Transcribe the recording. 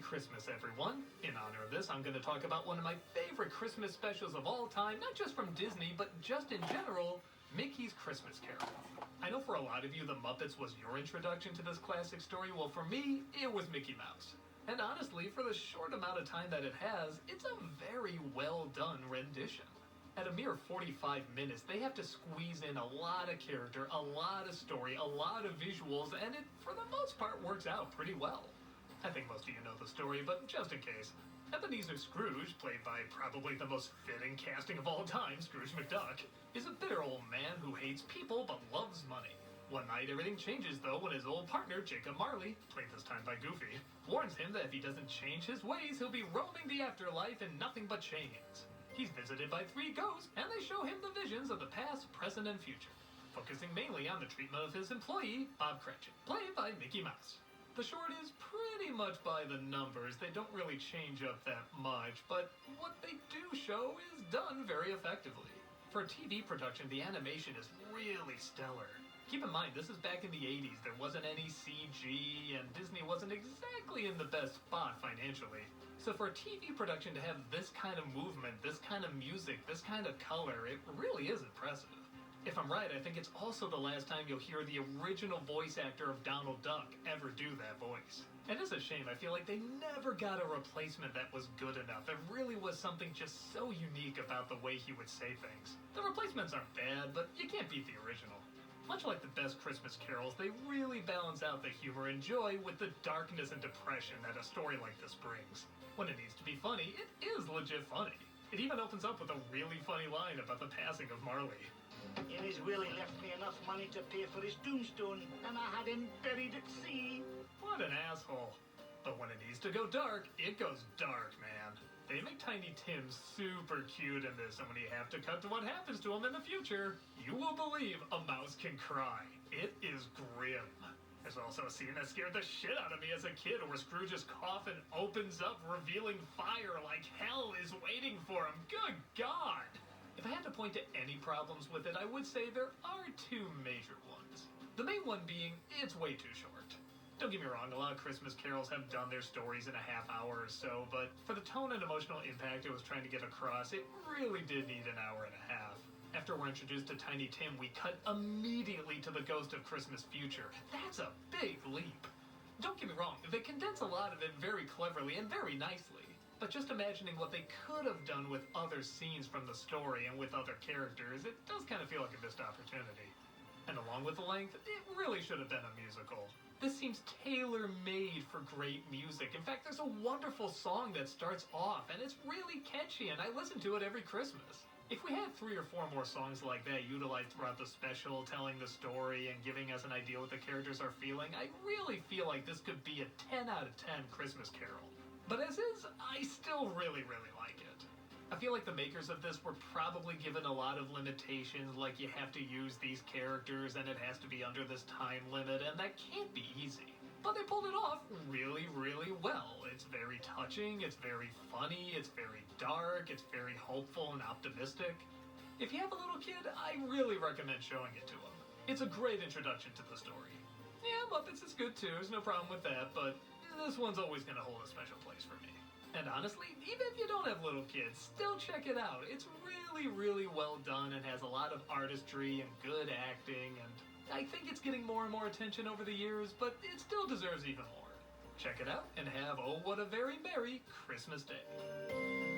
Christmas, everyone! In honor of this, I'm going to talk about one of my favorite Christmas specials of all time, not just from Disney, but just in general, Mickey's Christmas Carol. I know for a lot of you, The Muppets was your introduction to this classic story. Well, for me, it was Mickey Mouse. And honestly, for the short amount of time that it has, it's a very well done rendition. At a mere 45 minutes, they have to squeeze in a lot of character, a lot of story, a lot of visuals, and it, for the most part, works out pretty well. I think most of you know the story, but just in case, Ebenezer Scrooge, played by probably the most fitting casting of all time, Scrooge McDuck, is a bitter old man who hates people but loves money. One night, everything changes, though, when his old partner, Jacob Marley, played this time by Goofy, warns him that if he doesn't change his ways, he'll be roaming the afterlife in nothing but chains. He's visited by 3 ghosts, and they show him the visions of the past, present, and future, focusing mainly on the treatment of his employee, Bob Cratchit, played by Mickey Mouse. The short is pretty much by the numbers. They don't really change up that much, but what they do show is done very effectively. For a TV production, the animation is really stellar. Keep in mind, this is back in the 80s. There wasn't any CG, and Disney wasn't exactly in the best spot financially. So for a TV production to have this kind of movement, this kind of music, this kind of color, it really is impressive. If I'm right, I think it's also the last time you'll hear the original voice actor of Donald Duck ever do that voice. And it's a shame, I feel like they never got a replacement that was good enough. There really was something just so unique about the way he would say things. The replacements aren't bad, but you can't beat the original. Much like the best Christmas carols, they really balance out the humor and joy with the darkness and depression that a story like this brings. When it needs to be funny, it is legit funny. It even opens up with a really funny line about the passing of Marley. In his will, he left me enough money to pay for his tombstone, and I had him buried at sea. What an asshole. But when it needs to go dark, it goes dark, man. They make Tiny Tim super cute in this, and when you have to cut to what happens to him in the future, you will believe a mouse can cry. It is grim. There's also a scene that scared the shit out of me as a kid where Scrooge's coffin opens up, revealing fire like hell is waiting for him. Good God! If I had to point to any problems with it, I would say there are 2 major ones. The main one being, it's way too short. Don't get me wrong, a lot of Christmas carols have done their stories in a half hour or so, but for the tone and emotional impact it was trying to get across, it really did need an hour and a half. After we're introduced to Tiny Tim, we cut immediately to the Ghost of Christmas Future. That's a big leap. Don't get me wrong, they condense a lot of it very cleverly and very nicely. But just imagining what they could have done with other scenes from the story and with other characters, it does kind of feel like a missed opportunity. And along with the length, it really should have been a musical. This seems tailor-made for great music. In fact, there's a wonderful song that starts off, and it's really catchy, and I listen to it every Christmas. If we had 3 or 4 more songs like that utilized throughout the special, telling the story and giving us an idea what the characters are feeling, I really feel like this could be a 10 out of 10 Christmas Carol. But as is, I still really like it. I feel like the makers of this were probably given a lot of limitations, like you have to use these characters and it has to be under this time limit, and that can't be easy. But they pulled it off really well. It's very touching, it's very funny, it's very dark, it's very hopeful and optimistic. If you have a little kid, I really recommend showing it to them. It's a great introduction to the story. Yeah, Muppets is good too, there's no problem with that, but this one's always going to hold a special place for me. And honestly, even if you don't have little kids, still check it out. It's really well done and has a lot of artistry and good acting, and I think it's getting more and more attention over the years, but it still deserves even more. Check it out and have, oh, what a very Merry Christmas Day.